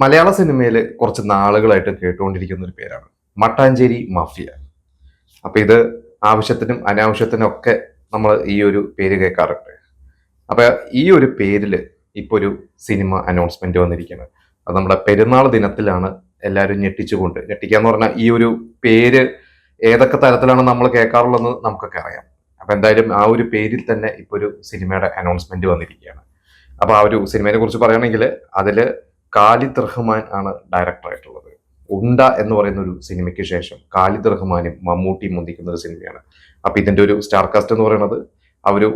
മലയാള സിനിമയിൽ കുറച്ച് നാളുകളായിട്ട് കേട്ടുകൊണ്ടിരിക്കുന്ന ഒരു പേരാണ് മട്ടാഞ്ചേരി മാഫിയ. അപ്പൊ ഇത് ആവശ്യത്തിനും അനാവശ്യത്തിനും ഒക്കെ നമ്മൾ ഈ ഒരു പേര് കേൾക്കാറുണ്ട്. അപ്പൊ ഈ ഒരു പേരിൽ ഇപ്പൊ ഒരു സിനിമ അനൗൺസ്മെന്റ് വന്നിരിക്കുന്നത് അത് നമ്മുടെ പെരുന്നാൾ ദിനത്തിലാണ്. എല്ലാവരും ഞെട്ടിക്കുക എന്ന് പറഞ്ഞാൽ ഈ ഒരു പേര് ഏതൊക്കെ തരത്തിലാണ് നമ്മൾ കേൾക്കാറുള്ളതെന്ന് നമുക്കൊക്കെ അറിയാം. അപ്പൊ എന്തായാലും ആ ഒരു പേരിൽ തന്നെ ഇപ്പൊ ഒരു സിനിമയുടെ അനൗൺസ്മെന്റ് വന്നിരിക്കുകയാണ്. അപ്പൊ ആ ഒരു സിനിമയെ കുറിച്ച് പറയുകയാണെങ്കിൽ അതില് ഖാലിദ് റഹ്മാൻ ആണ് ഡയറക്ടർ ആയിട്ടുള്ളത്. ഉണ്ട എന്ന് പറയുന്ന ഒരു സിനിമയ്ക്ക് ശേഷം ഖാലിദ് റഹ്മാനും മമ്മൂട്ടിയും ഒന്നിക്കുന്ന ഒരു സിനിമയാണ്. അപ്പൊ ഇതിന്റെ ഒരു സ്റ്റാർ കാസ്റ്റ് എന്ന് പറയുന്നത്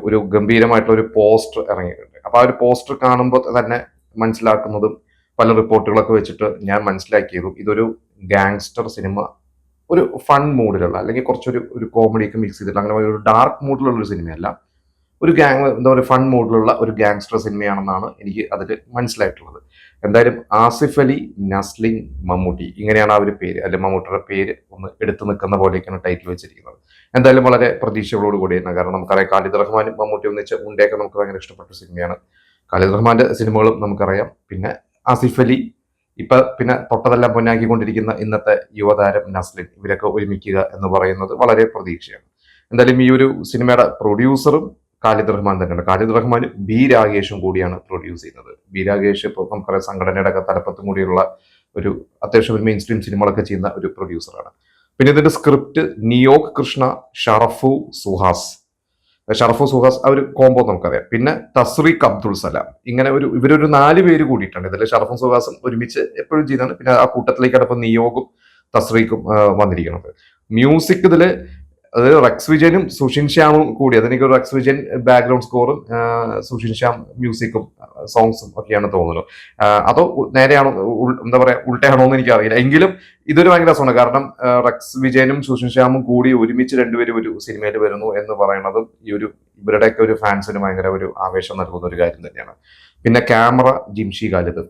ഒരു ഗംഭീരമായിട്ടുള്ള ഒരു പോസ്റ്റർ ഇറങ്ങിയിട്ടുണ്ട്. അപ്പൊ ആ ഒരു പോസ്റ്റർ കാണുമ്പോൾ തന്നെ മനസ്സിലാക്കുന്നതും പല റിപ്പോർട്ടുകളൊക്കെ വെച്ചിട്ട് ഞാൻ മനസ്സിലാക്കിയതും ഇതൊരു ഗാങ്സ്റ്റർ സിനിമ, ഒരു ഫൺ മൂഡിലുള്ള അല്ലെങ്കിൽ കുറച്ചൊരു കോമഡിയൊക്കെ മിക്സ് ചെയ്തിട്ട് അങ്ങനെ ഒരു ഡാർക്ക് മൂഡിലുള്ള ഒരു സിനിമയല്ല, ഒരു എന്താ പറയുക ഫൺ മൂഡിലുള്ള ഒരു ഗാങ്സ്റ്റർ സിനിമയാണെന്നാണ് എനിക്ക് അതിൽ മനസ്സിലായിട്ടുള്ളത്. എന്തായാലും ആസിഫ് അലി, നസ്ലിൻ, മമ്മൂട്ടി, ഇങ്ങനെയാണ് ആ ഒരു പേര്, അല്ലെങ്കിൽ മമ്മൂട്ടിയുടെ പേര് ഒന്ന് എടുത്തു നിൽക്കുന്ന പോലെയൊക്കെയാണ് ടൈറ്റിൽ വെച്ചിരിക്കുന്നത്. എന്തായാലും വളരെ പ്രതീക്ഷകളോട് കൂടിയാണ്. കാരണം നമുക്കറിയാം ഖാലിദ് റഹ്മാനും മമ്മൂട്ടി ഒന്നിച്ച് ഉണ്ടയൊക്കെ നമുക്ക് ഭയങ്കര ഇഷ്ടപ്പെട്ട സിനിമയാണ്. ഖാലിദ് റഹ്മാന്റെ സിനിമകളും നമുക്കറിയാം. പിന്നെ ആസിഫ് അലി, പിന്നെ തൊട്ടതെല്ലാം പൊന്നാക്കിക്കൊണ്ടിരിക്കുന്ന ഇന്നത്തെ യുവതാരം നസ്ലിൻ, ഇവരൊക്കെ ഒരുമിക്കുക എന്ന് പറയുന്നത് വളരെ പ്രതീക്ഷയാണ്. എന്തായാലും ഈ ഒരു സിനിമയുടെ പ്രൊഡ്യൂസറും ഖാലിദ് റഹ്മാൻ തന്നെയാണ്. ഖാലിദ് റഹ്മാൻ ബി രാഗേഷും കൂടിയാണ് പ്രൊഡ്യൂസ് ചെയ്യുന്നത്. ബി രാഗേഷ് ഇപ്പോൾ നമുക്കറിയാം സംഘടനയുടെ ഒക്കെ തലപ്പത്തും കൂടിയുള്ള ഒരു അത്യാവശ്യം ഒരു മെയിൻ സ്ട്രീം സിനിമകളൊക്കെ ചെയ്യുന്ന ഒരു പ്രൊഡ്യൂസറാണ്. പിന്നെ ഇതിന്റെ സ്ക്രിപ്റ്റ് നിയോക് കൃഷ്ണ, ഷറഫു സുഹാസ് ആ ഒരു കോംബോ നമുക്കറിയാം. പിന്നെ തസ്രീഖ് അബ്ദുൾ സലാം, ഇങ്ങനെ ഇവരൊരു 4 പേര് കൂടിയിട്ടുണ്ട് ഇതിൽ. ഷറഫും സുഹാസും ഒരുമിച്ച് എപ്പോഴും ചെയ്യുന്നതാണ്. പിന്നെ ആ കൂട്ടത്തിലേക്ക് അടുപ്പം നിയോഗും തസ്രീഖും വന്നിരിക്കുന്നത്. മ്യൂസിക് ഇതില് അത് റെക്സ് വിജയനും സുഷിൻ ശ്യാമും കൂടി, അതെനിക്ക് റെക്സ് വിജയൻ ബാക്ക്ഗ്രൗണ്ട് സ്കോറും സുഷിൻ ശ്യാം മ്യൂസിക്കും സോങ്സും ഒക്കെയാണ് തോന്നുന്നു. അതോ നേരെയാണോ, എന്താ പറയാ, ഉൾട്ടയാണോ എന്ന് എനിക്ക് അറിയില്ല. എങ്കിലും ഇതൊരു ഭയങ്കര രസമാണ്. കാരണം റെക്സ് വിജയനും സുഷിൻ ശ്യാമും കൂടി ഒരുമിച്ച് രണ്ടുപേരും ഒരു സിനിമയിൽ വരുന്നു എന്ന് പറയുന്നതും ഇവരുടെയൊക്കെ ഒരു ഫാൻസിന് ഭയങ്കര ഒരു ആവേശം നൽകുന്ന ഒരു കാര്യം തന്നെയാണ്. പിന്നെ ക്യാമറ ജിംഷി ഖാലിദ്,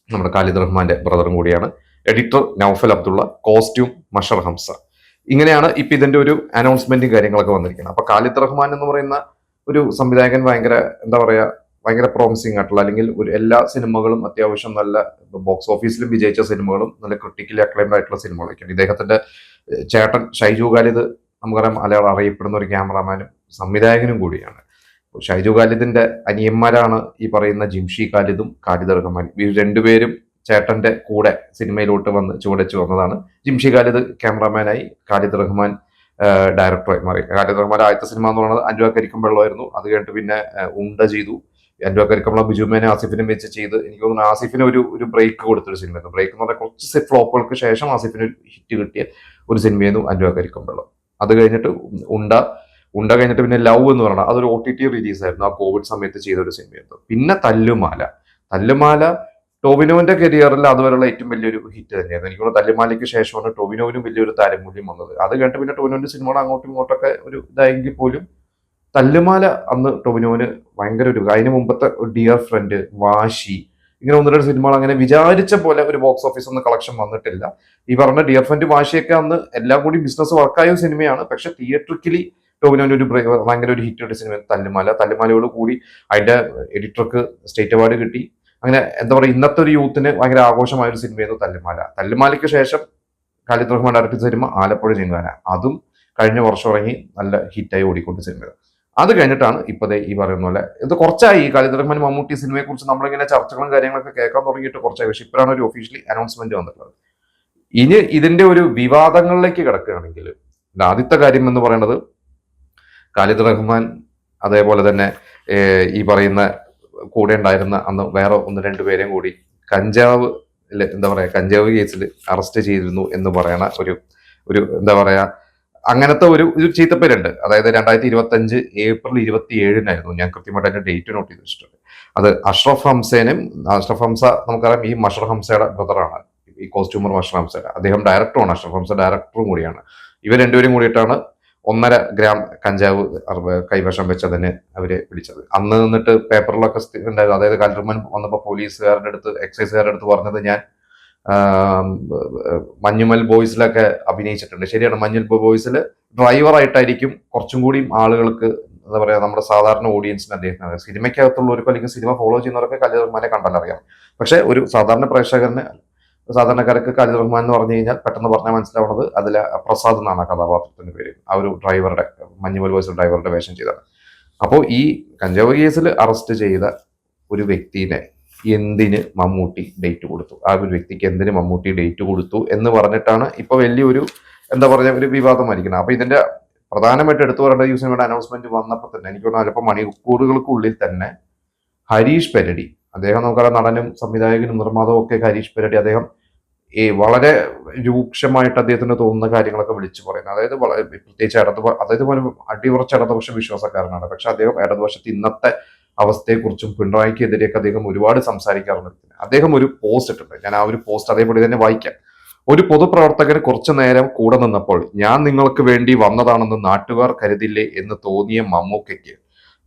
നമ്മുടെ ഖാലിദ് റഹ്മാന്റെ ബ്രദറും കൂടിയാണ്. Editor Noufal Abdulla, costume മഷർ Hamza. ഇങ്ങനെയാണ് ഇപ്പൊ ഇതിന്റെ ഒരു അനൗൺസ്മെന്റും കാര്യങ്ങളൊക്കെ വന്നിരിക്കുന്നത്. അപ്പൊ ഖാലിദ് റഹ്മാൻ എന്ന് പറയുന്ന ഒരു സംവിധായകൻ ഭയങ്കര, എന്താ പറയാ, ഭയങ്കര പ്രോമിസിംഗ് ആയിട്ടുള്ള, അല്ലെങ്കിൽ എല്ലാ സിനിമകളും അത്യാവശ്യം നല്ല ബോക്സ് ഓഫീസിലും വിജയിച്ച സിനിമകളും നല്ല ക്രിട്ടിക്കലി അക്ലൈംഡ് ആയിട്ടുള്ള സിനിമകളൊക്കെയാണ്. ഇദ്ദേഹത്തിന്റെ ചേട്ടൻ ഷൈജു ഖാലിദ് നമുക്കറിയാം, മലയാളം അറിയപ്പെടുന്ന ഒരു ക്യാമറാമാനും സംവിധായകനും കൂടിയാണ്. ഷൈജു ഖാലിദിന്റെ അനിയന്മാരാണ് ഈ പറയുന്ന ജിംഷി ഖാലിദും ഖാലിദ് റഹ്മാനും. ഇവർ രണ്ടുപേരും ചേട്ടന്റെ കൂടെ സിനിമയിലോട്ട് വന്ന് ചുവടച്ചു വന്നതാണ്. ജിംഷി ഖാലിദ് ക്യാമറാമാനായി, ഖാലിദ് റഹ്മാൻ ഡയറക്ടറായി മാറി. ഖാലിദ് റഹ്മാൻ ആദ്യത്തെ സിനിമ എന്ന് പറയുന്നത് അൻവ കരിക്കുമ്പള്ളമായിരുന്നു. അത് കഴിഞ്ഞിട്ട് പിന്നെ ഉണ്ട ചെയ്തു. അൻവ കരിക്കുമ്പള്ള ബിജുമേനെ ആസിഫിനും വെച്ച് ചെയ്ത്, എനിക്ക് തോന്നുന്നു ആസിഫിന് ഒരു ബ്രേക്ക് കൊടുത്തൊരു സിനിമയായിരുന്നു. ബ്രേക്ക് എന്ന് പറഞ്ഞാൽ കുറച്ച് ഫ്ലോപ്പുകൾക്ക് ശേഷം ആസിഫിന് ഹിറ്റ് കിട്ടിയ ഒരു സിനിമയായിരുന്നു അൻവ കരിക്കുമ്പള്ള. അത് കഴിഞ്ഞിട്ട് ഉണ്ട കഴിഞ്ഞിട്ട് പിന്നെ ലവ് എന്ന് പറഞ്ഞാൽ അതൊരു OTT റിലീസായിരുന്നു. ആ കോവിഡ് സമയത്ത് ചെയ്ത ഒരു സിനിമയായിരുന്നു. പിന്നെ തല്ലുമാല ടോവിനോവിന്റെ കരിയറിൽ അതുവരെയുള്ള ഏറ്റവും വലിയൊരു ഹിറ്റ് തന്നെയായിരുന്നു. എനിക്കുള്ള തല്ലുമാലയ്ക്ക് ശേഷമാണ് ടോവിനോവിനും വലിയൊരു താരമൂല്യം വന്നത്. അത് കഴിഞ്ഞിട്ട് പിന്നെ ടോവിനോവിന്റെ സിനിമകൾ അങ്ങോട്ടും ഇങ്ങോട്ടൊക്കെ ഒരു ഇതായെങ്കിൽ പോലും തല്ലുമാല അന്ന് ടോവിനോവിന് ഭയങ്കര അതിന് മുമ്പത്തെ ഡിയർ ഫ്രണ്ട്, വാശി, ഇങ്ങനെ 1-2 സിനിമകൾ അങ്ങനെ വിചാരിച്ച പോലെ ഒരു ബോക്സ് ഓഫീസ് ഒന്നും കളക്ഷൻ വന്നിട്ടില്ല. ഈ പറഞ്ഞ ഡിയർ ഫ്രണ്ട്, വാശിയൊക്കെ അന്ന് എല്ലാം കൂടി ബിസിനസ് വർക്കായ സിനിമയാണ്. പക്ഷെ തിയേറ്ററിക്കലി ടോവിനോവിന് ഭയങ്കര ഒരു ഹിറ്റ് കിട്ടിയ സിനിമ തല്ലുമാലയോട് കൂടി അതിന്റെ എഡിറ്റർക്ക് സ്റ്റേറ്റ് അവാർഡ് കിട്ടി. അങ്ങനെ എന്താ പറയുക, ഇന്നത്തെ ഒരു യൂത്തിന് ഭയങ്കര ആഘോഷമായ ഒരു സിനിമയായിരുന്നു തല്ലുമാലയ്ക്ക് ശേഷം ഖാലിദ് റഹ്മാൻ ഡയറക്ടർ സിനിമ ആലപ്പുഴ ചിങ്കാന, അതും കഴിഞ്ഞ വർഷം ഇറങ്ങി നല്ല ഹിറ്റായി ഓടിക്കൊണ്ട് സിനിമ. അത് കഴിഞ്ഞിട്ടാണ് ഇപ്പതേ ഈ പറയുന്ന പോലെ ഇത് കുറച്ചായി ഖാലിദ് റഹ്മാൻ മമ്മൂട്ടി സിനിമയെ കുറിച്ച് നമ്മളിങ്ങനെ ചർച്ചകളും കാര്യങ്ങളൊക്കെ കേൾക്കാൻ തുടങ്ങിയിട്ട് കുറച്ചായി. പക്ഷെ ഇപ്പോഴാണ് ഒരു ഒഫീഷ്യലി അനൗൺസ്മെന്റ് വന്നിട്ടുള്ളത്. ഇനി ഇതിന്റെ ഒരു വിവാദങ്ങളിലേക്ക് കിടക്കുകയാണെങ്കിൽ ആദ്യത്തെ കാര്യം എന്ന് പറയുന്നത്, ഖാലിദ് റഹ്മാൻ അതേപോലെ തന്നെ ഈ പറയുന്ന കൂടെ ഉണ്ടായിരുന്ന അന്ന് വേറെ 1-2 പേരെയും കൂടി കഞ്ചാവ് കേസിൽ അറസ്റ്റ് ചെയ്തിരുന്നു എന്ന് പറയണ ഒരു എന്താ പറയാ, അങ്ങനത്തെ ഒരു ചീത്തപ്പേരുണ്ട്. അതായത് 2025 ഏപ്രിൽ 27-നായിരുന്നു, ഞാൻ കൃത്യമായിട്ട് അതിന്റെ ഡേറ്റ് നോട്ട് ചെയ്ത് വെച്ചിട്ടുണ്ട്. അത് അഷ്റഫ് ഹംസ നമുക്കറിയാം, ഈ മഷർ ഹംസയുടെ ബ്രദറാണ്, ഈ കോസ്റ്റ്യൂമർ മഷർ ഹംസയുടെ. അദ്ദേഹം ഡയറക്ടറുമാണ്, അഷ്റഫ് ഹംസ ഡയറക്ടറും കൂടിയാണ്. ഇവർ രണ്ടുപേരും കൂടിയിട്ടാണ് 1.5 ഗ്രാം കഞ്ചാവ് കൈവശം വെച്ചതിന് അവരെ പിടിച്ചത്. അന്ന് നിന്നിട്ട് പേപ്പറിലൊക്കെ ഉണ്ടായിരുന്നു. അതായത് ഖാലിദ് റഹ്മാൻ വന്നപ്പോൾ എക്സൈസുകാരുടെ അടുത്ത് പറഞ്ഞത്, ഞാൻ മഞ്ഞുമൽ ബോയ്സിലൊക്കെ അഭിനയിച്ചിട്ടുണ്ട്. ശരിയാണ്, മഞ്ഞുമൽ ബോയ്സിൽ ഡ്രൈവറായിട്ടായിരിക്കും കുറച്ചും കൂടി ആളുകൾക്ക് എന്താ പറയാ നമ്മുടെ സാധാരണ ഓഡിയൻസിന് അദ്ദേഹത്തിന് അറിയാം. സിനിമയ്ക്കകത്തുള്ളവർക്ക് അല്ലെങ്കിൽ സിനിമ ഫോളോ ചെയ്യുന്നവരൊക്കെ ഖലീൽ റഹ്മാനെ കണ്ടാലറിയാം. പക്ഷെ ഒരു സാധാരണ പ്രേക്ഷകന്, സാധാരണക്കാർക്ക് ഖലീൽ റഹ്മാൻ എന്ന് പറഞ്ഞു കഴിഞ്ഞാൽ പെട്ടെന്ന് പറഞ്ഞാൽ മനസ്സിലാവുന്നത് അതിലെ പ്രസാദ് എന്നാണ് ആ കഥാപാത്രത്തിന്റെ പേര്. ആ ഒരു ഡ്രൈവറുടെ, മഞ്ഞുമൽ ബോയ്സ് ഡ്രൈവറുടെ വേഷം ചെയ്തതാണ്. അപ്പോൾ ഈ കഞ്ചാവ് കേസിൽ അറസ്റ്റ് ചെയ്ത ഒരു വ്യക്തിനെ എന്തിന് മമ്മൂട്ടി ഡേറ്റ് കൊടുത്തു, ആ ഒരു വ്യക്തിക്ക് എന്തിന് മമ്മൂട്ടി ഡേറ്റ് കൊടുത്തു എന്ന് പറഞ്ഞിട്ടാണ് ഇപ്പൊ വലിയൊരു എന്താ പറയുക ഒരു വിവാദമായിരിക്കുന്നത്. അപ്പൊ ഇതിന്റെ പ്രധാനമായിട്ട് എടുത്തു പറയേണ്ട ഈ സിനിമയുടെ അനൗൺസ്മെന്റ് വന്നപ്പോൾ തന്നെ എനിക്ക് തോന്നുന്നു ചിലപ്പോൾ മണിക്കൂറുകൾക്കുള്ളിൽ തന്നെ ഹരീഷ് പെരടി, അദ്ദേഹം നമുക്കറിയാം നടനും സംവിധായകനും നിർമ്മാതാവും ഒക്കെ ഹരീഷ് പെരടി, അദ്ദേഹം വളരെ രൂക്ഷമായിട്ട് അദ്ദേഹത്തിന് തോന്നുന്ന കാര്യങ്ങളൊക്കെ വിളിച്ചു പറയുന്നത്. അതായത് പ്രത്യേകിച്ച് അതായത് അടിയുറച്ച ഇടതുപക്ഷ വിശ്വാസക്കാരനാണ്. പക്ഷെ അദ്ദേഹം ഇടതുപക്ഷത്തെ ഇന്നത്തെ അവസ്ഥയെക്കുറിച്ചും പിണറായിക്കെതിരെയൊക്കെ അദ്ദേഹം ഒരുപാട് സംസാരിക്കാറുണ്ട്. അദ്ദേഹം ഒരു പോസ്റ്റ് ഇട്ടിട്ടുണ്ട്, ഞാൻ ആ ഒരു പോസ്റ്റ് അതേപടി തന്നെ വായിക്കാം. ഒരു പൊതുപ്രവർത്തകന് കുറച്ചു നേരം കൂടെ നിന്നപ്പോൾ ഞാൻ നിങ്ങൾക്ക് വേണ്ടി വന്നതാണെന്ന് നാട്ടുകാർ കരുതില്ലേ എന്ന് തോന്നിയ മമ്മൂക്കയ്ക്ക്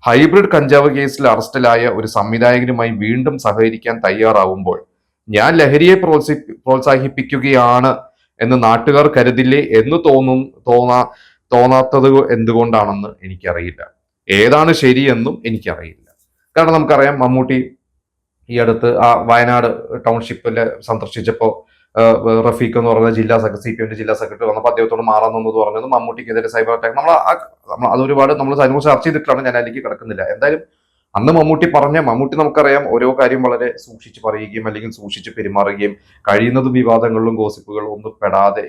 ഹൈബ്രിഡ് കഞ്ചാവ് കേസിൽ അറസ്റ്റിലായ ഒരു സംവിധായകനുമായി വീണ്ടും സഹകരിക്കാൻ തയ്യാറാവുമ്പോൾ ഞാൻ ലഹരിയെ പ്രോത്സാഹിപ്പിക്കുകയാണ് എന്ന് നാട്ടുകാർ കരുതില്ലേ എന്ന് തോന്നാത്തത് എന്തുകൊണ്ടാണെന്ന് എനിക്കറിയില്ല. ഏതാണ് ശരിയെന്നും എനിക്കറിയില്ല. കാരണം നമുക്കറിയാം മമ്മൂട്ടി ഈ അടുത്ത് ആ വയനാട് ടൗൺഷിപ്പില് സന്ദർശിച്ചപ്പോൾ റഫീഖ് എന്ന് പറയുന്ന CPM ജില്ലാ സെക്രട്ടറി വന്നപ്പോൾ അദ്ദേഹത്തോട് മാറാൻ നിന്നത് പറഞ്ഞത് മമ്മൂട്ടിക്കെതിരെ സൈബർ അറ്റാക്ക്, നമ്മൾ അതൊരുപാട് നമ്മൾ അതിനെക്കുറിച്ച് ചർച്ച ചെയ്തിട്ടാണ്, ഞാൻ അതിലേക്ക് കിടക്കുന്നില്ല. എന്തായാലും അന്ന് മമ്മൂട്ടി നമുക്കറിയാം ഓരോ കാര്യം വളരെ സൂക്ഷിച്ച് പറയുകയും അല്ലെങ്കിൽ സൂക്ഷിച്ച് പെരുമാറുകയും കഴിയുന്നതും വിവാദങ്ങളിലും ഗോസിപ്പുകളിലും ഒന്നും പെടാതെ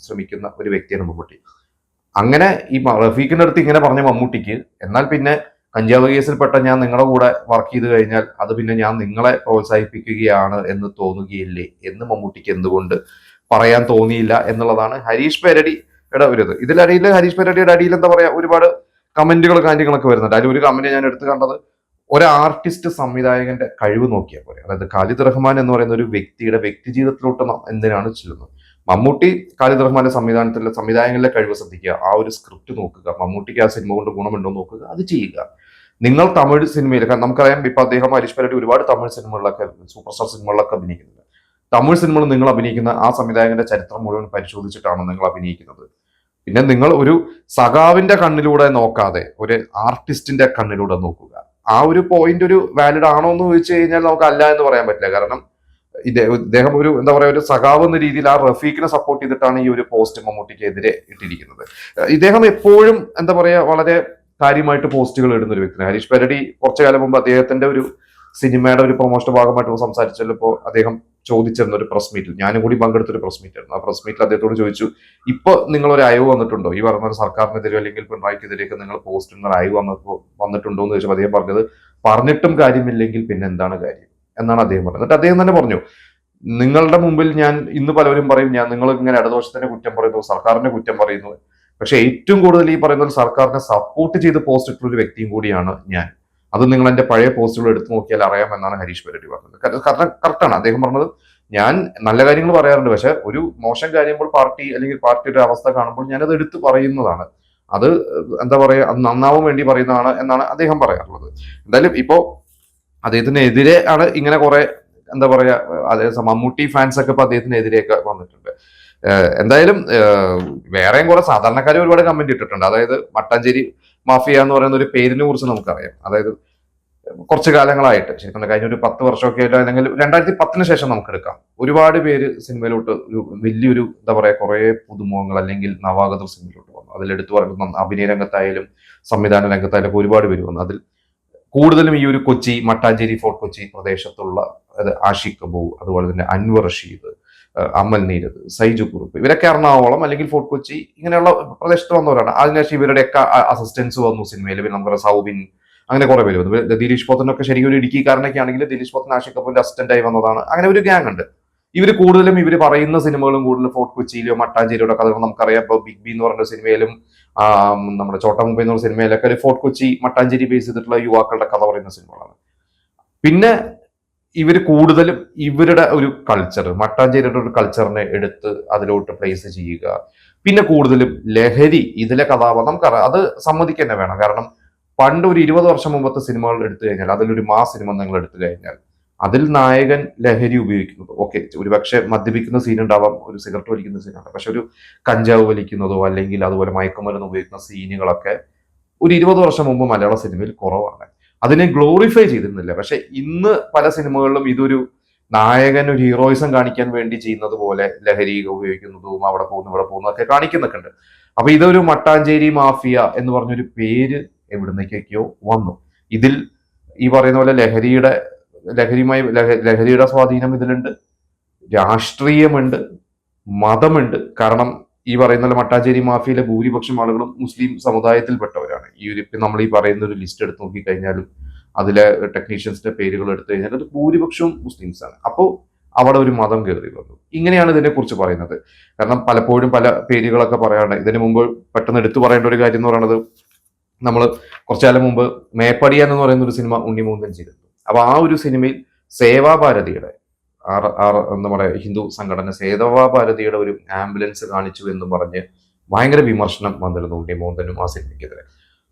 ശ്രമിക്കുന്ന ഒരു വ്യക്തിയാണ് മമ്മൂട്ടി. അങ്ങനെ ഈ റഫീഖിന്റെ അടുത്ത് ഇങ്ങനെ പറഞ്ഞ മമ്മൂട്ടിക്ക് എന്നാൽ പിന്നെ കഞ്ചാവ് കേസിൽപ്പെട്ട ഞാൻ നിങ്ങളുടെ കൂടെ വർക്ക് ചെയ്ത് കഴിഞ്ഞാൽ അത് പിന്നെ ഞാൻ നിങ്ങളെ പ്രോത്സാഹിപ്പിക്കുകയാണ് എന്ന് തോന്നുകയില്ലേ എന്ന് മമ്മൂട്ടിക്ക് എന്തുകൊണ്ട് പറയാൻ തോന്നിയില്ല എന്നുള്ളതാണ് ഹരീഷ് പെരടിയുടെ ഒരു ഇത്. ഇതിലടിയിൽ ഹരീഷ് പെരടിയുടെ അടിയിൽ എന്താ പറയാ ഒരുപാട് കാര്യങ്ങളൊക്കെ വരുന്നുണ്ട്. അതിൽ ഒരു കമന്റ് ഞാൻ എടുത്തു കണ്ടത്, ഒരു ആർട്ടിസ്റ്റ് സംവിധായകന്റെ കഴിവ് നോക്കിയാൽ പോലെ, അതായത് ഖാലിദ് റഹ്മാൻ എന്ന് പറയുന്ന ഒരു വ്യക്തിയുടെ വ്യക്തി ജീവിതത്തിലോട്ട് എന്തിനാണ് ചെല്ലുന്നത്. മമ്മൂട്ടി ഖാലിദ് റഹ്മാന്റെ സംവിധായകന്റെ കഴിവ് ശ്രദ്ധിക്കുക, ആ ഒരു സ്ക്രിപ്റ്റ് നോക്കുക, മമ്മൂട്ടിക്ക് ആ സിനിമ കൊണ്ട് ഗുണമുണ്ടോ നോക്കുക, അത് ചെയ്യുക. നിങ്ങൾ തമിഴ് സിനിമയിൽ നമുക്കറിയാം, ഇപ്പൊ അദ്ദേഹം ഹരീഷ് പെരടി ഒരുപാട് തമിഴ് സിനിമകളിലൊക്കെ സൂപ്പർ സ്റ്റാർ സിനിമകളിലൊക്കെ അഭിനയിക്കുന്നുണ്ട്. തമിഴ് സിനിമകൾ നിങ്ങൾ അഭിനയിക്കുന്ന ആ സംവിധായകന്റെ ചരിത്രം മുഴുവൻ പരിശോധിച്ചിട്ടാണ് നിങ്ങൾ അഭിനയിക്കുന്നത്. പിന്നെ നിങ്ങൾ ഒരു സഖാവിന്റെ കണ്ണിലൂടെ നോക്കാതെ ഒരു ആർട്ടിസ്റ്റിന്റെ കണ്ണിലൂടെ നോക്കുക. ആ ഒരു പോയിന്റ് ഒരു വാലിഡ് ആണോ എന്ന് ചോദിച്ചു കഴിഞ്ഞാൽ നമുക്ക് അല്ല എന്ന് പറയാൻ പറ്റില്ല. കാരണം ഇദ്ദേഹം ഒരു എന്താ പറയാ ഒരു സഖാവ് എന്ന രീതിയിൽ ആ റഫീഖിനെ സപ്പോർട്ട് ചെയ്തിട്ടാണ് ഈ ഒരു പോസ്റ്റ് മമ്മൂട്ടിക്ക് എതിരെ ഇട്ടിരിക്കുന്നത്. ഇദ്ദേഹം എപ്പോഴും എന്താ പറയാ വളരെ കാര്യമായിട്ട് പോസ്റ്റുകൾ ഇടുന്ന ഒരു വ്യക്തിയാണ്. ഹരീഷ് പെരടി കുറച്ചു കാലം മുമ്പ് അദ്ദേഹത്തിന്റെ ഒരു സിനിമയുടെ ഒരു പ്രൊമോഷന്റെ ഭാഗമായിട്ട് സംസാരിച്ചപ്പോൾ അദ്ദേഹം ചോദിച്ചിരുന്ന ഒരു പ്രസ് മീറ്റിൽ, ഞാനും കൂടി പങ്കെടുത്തൊരു പ്രസ് മീറ്റ് ആയിരുന്നു. ആ പ്രസ് മീറ്റിൽ അദ്ദേഹത്തോട് ചോദിച്ചു, ഇപ്പൊ നിങ്ങളൊരു അയവ് വന്നിട്ടുണ്ടോ, ഈ പറഞ്ഞ സർക്കാരിനെതിരെ അല്ലെങ്കിൽ പിണറായിക്കെതിരെയൊക്കെ നിങ്ങൾ പോസ്റ്റ് അയവ് വന്നിട്ടുണ്ടോ എന്ന് ചോദിച്ചപ്പോൾ അദ്ദേഹം പറഞ്ഞത്, പറഞ്ഞിട്ടും കാര്യമില്ലെങ്കിൽ പിന്നെ എന്താണ് കാര്യം എന്നാണ് അദ്ദേഹം പറഞ്ഞത്. എന്നിട്ട് അദ്ദേഹം തന്നെ പറഞ്ഞു, നിങ്ങളുടെ മുമ്പിൽ ഞാൻ ഇന്ന് പലരും പറയും നിങ്ങൾ ഇങ്ങനെ ഇടതുപക്ഷത്തിന്റെ കുറ്റം പറയുന്നു, സർക്കാരിന്റെ കുറ്റം പറയുന്നു. പക്ഷെ ഏറ്റവും കൂടുതൽ ഈ പറയുന്ന സർക്കാരിനെ സപ്പോർട്ട് ചെയ്ത് പോസ്റ്റ് ഇട്ടുള്ള ഒരു വ്യക്തിയും കൂടിയാണ് ഞാൻ. അത് നിങ്ങൾ എന്റെ പഴയ പോസ്റ്റുകൾ എടുത്തു നോക്കിയാൽ അറിയാമെന്നാണ് ഹരീഷ് പെരടി പറഞ്ഞത്. കറക്റ്റാണ് അദ്ദേഹം പറഞ്ഞത്. ഞാൻ നല്ല കാര്യങ്ങൾ പറയാറുണ്ട്, പക്ഷെ ഒരു മോശം കാര്യമ്പോൾ പാർട്ടി അല്ലെങ്കിൽ പാർട്ടിയുടെ അവസ്ഥ കാണുമ്പോൾ ഞാനത് എടുത്തു പറയുന്നതാണ്. അത് എന്താ പറയാ, അത് നന്നാവാൻ വേണ്ടി പറയുന്നതാണ് എന്നാണ് അദ്ദേഹം പറയാറുള്ളത്. എന്തായാലും ഇപ്പോ അദ്ദേഹത്തിനെതിരെ ആണ് ഇങ്ങനെ കുറെ എന്താ പറയാ, അതായത് മമ്മൂട്ടി ഫാൻസ് ഒക്കെ ഇപ്പൊ അദ്ദേഹത്തിനെതിരെയൊക്കെ വന്നിട്ടുണ്ട്. എന്തായാലും വേറെയും കുറെ സാധാരണക്കാർ ഒരുപാട് കമന്റ് ഇട്ടിട്ടുണ്ട്. അതായത് മട്ടാഞ്ചേരി മാഫിയ എന്ന് പറയുന്ന ഒരു പേരിനെ കുറിച്ച് നമുക്കറിയാം. അതായത് കുറച്ച് കാലങ്ങളായിട്ട്, ശരിക്കും കഴിഞ്ഞ ഒരു 10 വർഷമൊക്കെ ആയിട്ട്, അല്ലെങ്കിൽ 2010 ശേഷം നമുക്ക് എടുക്കാം, ഒരുപാട് പേര് സിനിമയിലോട്ട് ഒരു വലിയൊരു എന്താ പറയാ കുറെ പുതുമുഖങ്ങൾ അല്ലെങ്കിൽ നവാഗതർ സിനിമയിലോട്ട് വന്നു. അതിലെടുത്ത് പറയുന്നത് അഭിനയ രംഗത്തായാലും സംവിധാന രംഗത്തായാലും ഒരുപാട് പേര് വന്നു. അതിൽ കൂടുതലും ഈ ഒരു കൊച്ചി, മട്ടാഞ്ചേരി, ഫോർട്ട് കൊച്ചി പ്രദേശത്തുള്ള ആഷിഖ് കപൂർ, അതുപോലെ തന്നെ അൻവർ റഷീദ്, അമൽ നീരദ്, സൈജു കുറുപ്പ്, ഇവരൊക്കെ എറണാകുളം അല്ലെങ്കിൽ ഫോർട്ട് കൊച്ചി ഇങ്ങനെയുള്ള പ്രദേശത്ത് വന്നവരാണ്. അതിനുശേഷം ഇവരുടെയൊക്കെ അസിസ്റ്റൻസ് വന്നു സിനിമയിൽ. പിന്നെ നമുക്ക് സൗബിൻ, അങ്ങനെ കുറെ പേര് വന്നു. ദിലീഷ് പോത്തനൊക്കെ ശരിക്കും ഒരു ഇടുക്കിക്കാരനൊക്കെ ആണെങ്കിൽ ദിലീഷ് പോത്തൻ ആഷിഖ് കപൂറിന്റെ അസിസ്റ്റന്റ് ആയി വന്നതാണ്. അങ്ങനെ ഒരു ഗ്യാങ് ഉണ്ട്. ഇവർ കൂടുതലും ഇവർ പറയുന്ന സിനിമകളും കൂടുതലും ഫോർട്ട് കൊച്ചിയിലോ മട്ടാഞ്ചേരിയുടെ കഥകൾ നമുക്കറിയാം. ഇപ്പൊ ബിഗ് ബി എന്ന് പറഞ്ഞ സിനിമയിലും നമ്മുടെ ചോട്ട മുംബൈ എന്ന് പറഞ്ഞ സിനിമയിലൊക്കെ ഫോർട്ട് കൊച്ചി മട്ടാഞ്ചേരി ബേസ് ചെയ്തിട്ടുള്ള യുവാക്കളുടെ കഥ പറയുന്ന സിനിമകളാണ്. പിന്നെ ഇവർ കൂടുതലും ഇവരുടെ ഒരു കൾച്ചർ, മട്ടാഞ്ചേരിയുടെ ഒരു കൾച്ചറിനെ എടുത്ത് അതിലോട്ട് പ്ലേസ് ചെയ്യുക. പിന്നെ കൂടുതലും ലഹരി ഇതിലെ കഥാപാത്രം നമുക്കറിയാം, അത് സമ്മതിക്കുക തന്നെ വേണം. കാരണം പണ്ട് ഒരു 20 വർഷം മുമ്പത്തെ സിനിമകൾ എടുത്തു കഴിഞ്ഞാൽ, അതിലൊരു മാസ് സിനിമ നിങ്ങൾ എടുത്തു കഴിഞ്ഞാൽ അതിൽ നായകൻ ലഹരി ഉപയോഗിക്കുന്നത്, ഓക്കെ, ഒരുപക്ഷെ മദ്യപിക്കുന്ന സീൻ ഉണ്ടാവാം, ഒരു സിഗരറ്റ് വലിക്കുന്ന സീൻ ഉണ്ടാവും, പക്ഷെ ഒരു കഞ്ചാവ് വലിക്കുന്നതോ അല്ലെങ്കിൽ അതുപോലെ മയക്കുമരുന്ന് ഉപയോഗിക്കുന്ന സീനുകളൊക്കെ ഒരു 20 വർഷം മുമ്പ് മലയാള സിനിമയിൽ കുറവാണ്. അതിനെ ഗ്ലോറിഫൈ ചെയ്തിരുന്നില്ല. പക്ഷെ ഇന്ന് പല സിനിമകളിലും ഇതൊരു നായകൻ ഒരു ഹീറോയിസം കാണിക്കാൻ വേണ്ടി ചെയ്യുന്നത് പോലെ ലഹരി ഉപയോഗിക്കുന്നതും അവിടെ പോകുന്നു ഇവിടെ പോകുന്നു ഒക്കെ കാണിക്കുന്നൊക്കെ ഉണ്ട്. അപ്പൊ ഇതൊരു മട്ടാഞ്ചേരി മാഫിയ എന്ന് പറഞ്ഞൊരു പേര് എവിടുന്നേക്കൊക്കെയോ വന്നു. ഇതിൽ ഈ പറയുന്ന പോലെ ലഹരിയുടെ സ്വാധീനം ഇതിലുണ്ട്, രാഷ്ട്രീയമുണ്ട്, മതമുണ്ട്. കാരണം ഈ പറയുന്ന മട്ടാഞ്ചേരി മാഫിയയിലെ ഭൂരിപക്ഷം ആളുകളും മുസ്ലിം സമുദായത്തിൽപ്പെട്ടവരാണ്. നമ്മൾ ഈ പറയുന്ന ഒരു ലിസ്റ്റ് എടുത്ത് നോക്കിക്കഴിഞ്ഞാലും അതിലെ ടെക്നീഷ്യൻസിന്റെ പേരുകൾ എടുത്തു കഴിഞ്ഞാൽ അത് ഭൂരിപക്ഷവും മുസ്ലിംസ് ആണ്. അപ്പോൾ അവിടെ ഒരു മതം കയറി വന്നു. ഇങ്ങനെയാണ് ഇതിനെ കുറിച്ച് പറയുന്നത്. കാരണം പലപ്പോഴും പല പേരുകളൊക്കെ പറയാണ്ട് ഇതിനു മുമ്പ് പെട്ടെന്ന് എടുത്തു പറയേണ്ട ഒരു കാര്യം എന്ന് പറയുന്നത്, നമ്മൾ കുറച്ചു കാലം മുമ്പ് മേപ്പടിയ എന്ന് പറയുന്ന ഒരു സിനിമ ഉണ്ണിമൂന്തൻ ചെയ്തിരുന്നു. അപ്പൊ ആ ഒരു സിനിമയിൽ സേവാഭാരതിയുടെ നമ്മുടെ ഹിന്ദു സംഘടന സേവാഭാരതിയുടെ ഒരു ആംബുലൻസ് കാണിച്ചു എന്ന് പറഞ്ഞ് ഭയങ്കര വിമർശനം വന്നിരുന്നു ഉണ്ണിമൂന്തനും ആ സിനിമയ്ക്കെതിരെ.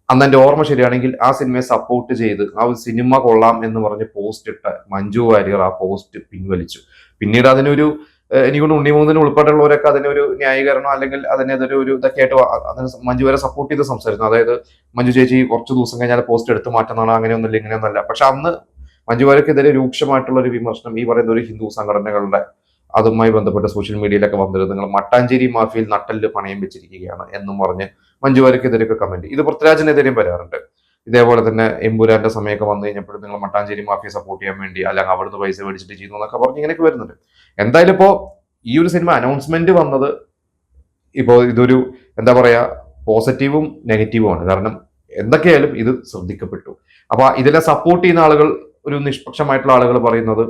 അന്ന് എന്റെ ഓർമ്മ ശരിയാണെങ്കിൽ ആ സിനിമയെ സപ്പോർട്ട് ചെയ്ത് ആ ഒരു സിനിമ കൊള്ളാം എന്ന് പറഞ്ഞ് പോസ്റ്റ് ഇട്ട മഞ്ജു വാര്യർ ആ പോസ്റ്റ് പിൻവലിച്ചു. പിന്നീട് അതിനൊരു എനിക്കൊണ്ട് ഉണ്ണിമൂന്നിന് ഉൾപ്പെടെയുള്ളവരൊക്കെ അതിനൊരു ന്യായീകരണം അല്ലെങ്കിൽ അതിനെതിരെ ഒരു ഇതൊക്കെ ആയിട്ട് അതിന് മഞ്ജു വരെ സപ്പോർട്ട് ചെയ്ത് സംസാരിക്കുന്നു. അതായത് മഞ്ജു ചേച്ചി കുറച്ച് ദിവസം കഴിഞ്ഞാൽ പോസ്റ്റ് എടുത്ത് മാറ്റുന്നതാണ്, അങ്ങനെയൊന്നുമില്ല ഇങ്ങനെയൊന്നുമല്ല. പക്ഷെ അന്ന് മഞ്ജു വാര്യർക്കെതിരെ രൂക്ഷമായിട്ടുള്ള ഒരു വിമർശനം ഈ പറയുന്ന ഒരു ഹിന്ദു സംഘടനകളുടെ അതുമായി ബന്ധപ്പെട്ട സോഷ്യൽ മീഡിയയിലൊക്കെ വന്നിരുന്നത്, നിങ്ങൾ മട്ടാഞ്ചേരി മാഫിയയിൽ നട്ടല് പണയം വെച്ചിരിക്കുകയാണ് എന്നും പറഞ്ഞ് മഞ്ജു വാര്യർക്കെതിരെയൊക്കെ കമന്റ്. ഇത് പൃഥ്വിരാജിനെതിരെയും വരാറുണ്ട്. ഇതേപോലെ തന്നെ എമ്പുരാന്റെ സമയമൊക്കെ വന്നു കഴിഞ്ഞപ്പോഴും നിങ്ങൾ മട്ടാഞ്ചേരി മാഫിയെ സപ്പോർട്ട് ചെയ്യാൻ വേണ്ടി അല്ലെങ്കിൽ അവിടുന്ന് പൈസ മേടിച്ചിട്ട് ചെയ്യുന്നു എന്നൊക്കെ പറഞ്ഞ് ഇങ്ങനെയൊക്കെ വരുന്നുണ്ട്. എന്തായാലും ഇപ്പോ ഈ ഒരു സിനിമ അനൗൺസ്മെന്റ് വന്നത് ഇപ്പോൾ ഇതൊരു എന്താ പറയാ പോസിറ്റീവും നെഗറ്റീവുമാണ്. കാരണം എന്തൊക്കെയായാലും ഇത് ശ്രദ്ധിക്കപ്പെട്ടു. അപ്പൊ ഇതിനെ സപ്പോർട്ട് ചെയ്യുന്ന ആളുകൾ, ഒരു നിഷ്പക്ഷമായിട്ടുള്ള ആളുകൾ പറയുന്നത്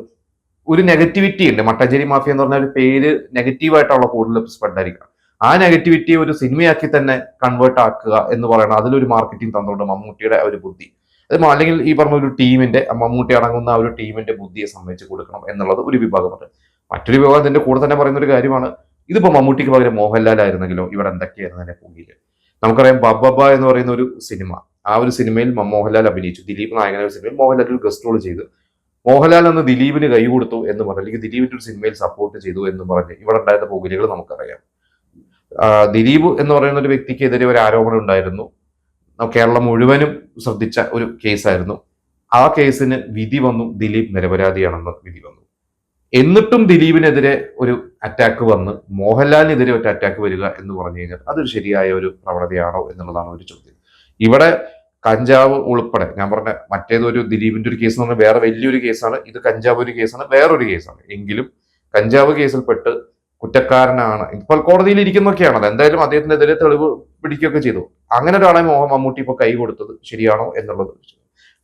ഒരു നെഗറ്റിവിറ്റി ഉണ്ട്. മട്ടാഞ്ചേരി മാഫിയ എന്ന് പറഞ്ഞ ഒരു പേര് നെഗറ്റീവായിട്ടുള്ള കൂടുതൽ സ്പ്രെഡ് ആയിരിക്കണം. ആ നെഗറ്റിവിറ്റിയെ ഒരു സിനിമയാക്കി തന്നെ കൺവേർട്ട് ആക്കുക എന്ന് പറയുന്നത് അതിലൊരു മാർക്കറ്റിംഗ് തന്ത്രമുണ്ട് മമ്മൂട്ടിയുടെ ഒരു ബുദ്ധി. അത് അല്ലെങ്കിൽ ഈ പറഞ്ഞ ഒരു ടീമിന്റെ, മമ്മൂട്ടി അടങ്ങുന്ന ആ ഒരു ടീമിന്റെ ബുദ്ധിയെ സമ്മതിച്ച് കൊടുക്കണം എന്നുള്ളത് ഒരു വിഭാഗമുണ്ട്. മറ്റൊരു വിഭാഗം ഇതിന്റെ കൂടെ തന്നെ പറയുന്ന ഒരു കാര്യമാണ്, ഇതിപ്പോ മമ്മൂട്ടിക്ക് പകരം മോഹൻലാൽ ആയിരുന്നെങ്കിലോ ഇവിടെ എന്തൊക്കെയായിരുന്നു അതിനെ പുകില്. നമുക്കറിയാം ബബ്ബ എന്ന് പറയുന്ന ഒരു സിനിമ, ആ ഒരു സിനിമയിൽ മോഹൻലാൽ അഭിനയിച്ചു. ദിലീപ് നായകനായ സിനിമയിൽ മോഹൻലാൽ ഒരു ഗസ്റ്റ് റോൾ ചെയ്ത് മോഹൻലാൽ അന്ന് ദിലീപിന് കൈ കൊടുത്തു എന്ന് പറഞ്ഞു, അല്ലെങ്കിൽ ദിലീപിന്റെ ഒരു സിനിമയിൽ സപ്പോർട്ട് ചെയ്തു എന്ന് പറഞ്ഞ് ഇവിടെ ഉണ്ടായിരുന്ന പുകലുകൾ നമുക്കറിയാം. ദിലീപ് എന്ന് പറയുന്ന ഒരു വ്യക്തിക്കെതിരെ ഒരു ആരോപണം ഉണ്ടായിരുന്നു. കേരളം മുഴുവനും ശ്രദ്ധിച്ച ഒരു കേസായിരുന്നു. ആ കേസിന് വിധി വന്നു, ദിലീപ് നിരപരാധിയാണെന്ന് വിധി വന്നു. എന്നിട്ടും ദിലീപിനെതിരെ ഒരു അറ്റാക്ക് വന്ന് മോഹൻലാലിനെതിരെ ഒരു അറ്റാക്ക് വരിക എന്ന് പറഞ്ഞു കഴിഞ്ഞാൽ അതൊരു ശരിയായ ഒരു പ്രവണതയാണോ എന്നുള്ളതാണ് ഒരു ചോദ്യം. ഇവിടെ കഞ്ചാവ് ഉൾപ്പെടെ ഞാൻ പറഞ്ഞ മറ്റേതൊരു ദിലീപിന്റെ ഒരു കേസ് എന്ന് പറഞ്ഞാൽ വേറെ വലിയൊരു കേസാണ്, ഇത് കഞ്ചാവ് ഒരു കേസാണ്, വേറൊരു കേസാണ്. എങ്കിലും കഞ്ചാവ് കേസിൽപ്പെട്ട് കുറ്റക്കാരനാണ്, ഇപ്പോൾ കോടതിയിൽ ഇരിക്കുന്നൊക്കെയാണ്. അത് എന്തായാലും അദ്ദേഹത്തിനെതിരെ തെളിവ് പിടിക്കുകയൊക്കെ ചെയ്തു. അങ്ങനെ ഒരാളെ മമ്മൂട്ടി ഇപ്പൊ കൈ കൊടുത്തത് ശരിയാണോ എന്നുള്ളത്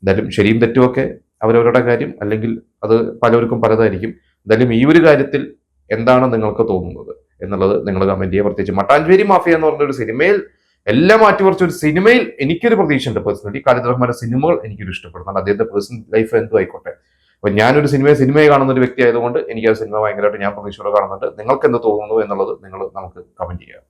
എന്തായാലും ശരിയും തെറ്റുമൊക്കെ അവരവരുടെ കാര്യം, അല്ലെങ്കിൽ അത് പലർക്കും പലതായിരിക്കും. എന്തായാലും ഈ ഒരു കാര്യത്തിൽ എന്താണ് നിങ്ങൾക്ക് തോന്നുന്നത് എന്നുള്ളത് നിങ്ങൾ കമന്റ് ചെയ്യുക. പ്രത്യേകിച്ച് മട്ടാഞ്ചേരി മാഫിയ എന്ന് പറഞ്ഞ ഒരു സിനിമയിൽ എല്ലാം മാറ്റിമറിച്ച ഒരു സിനിമയിൽ എനിക്കൊരു പ്രതീക്ഷയുണ്ട്. പേഴ്സണലി ഖാലിദ് റഹ്മാന്റെ സിനിമകൾ എനിക്കൊരു ഇഷ്ടപ്പെടുന്നതാണ്. അദ്ദേഹത്തെ പേഴ്സണൽ ലൈഫ് എന്തും ആയിക്കോട്ടെ. അപ്പൊ ഞാനൊരു സിനിമയെ കാണുന്ന ഒരു വ്യക്തി ആയതുകൊണ്ട് എനിക്ക് ആ സിനിമ ഭയങ്കരമായിട്ട് ഞാൻ പ്രതീക്ഷയോടെ കാണുന്നുണ്ട്. നിങ്ങൾക്ക് എന്ത് തോന്നുന്നു എന്നുള്ളത് നമുക്ക് കമന്റ് ചെയ്യുക.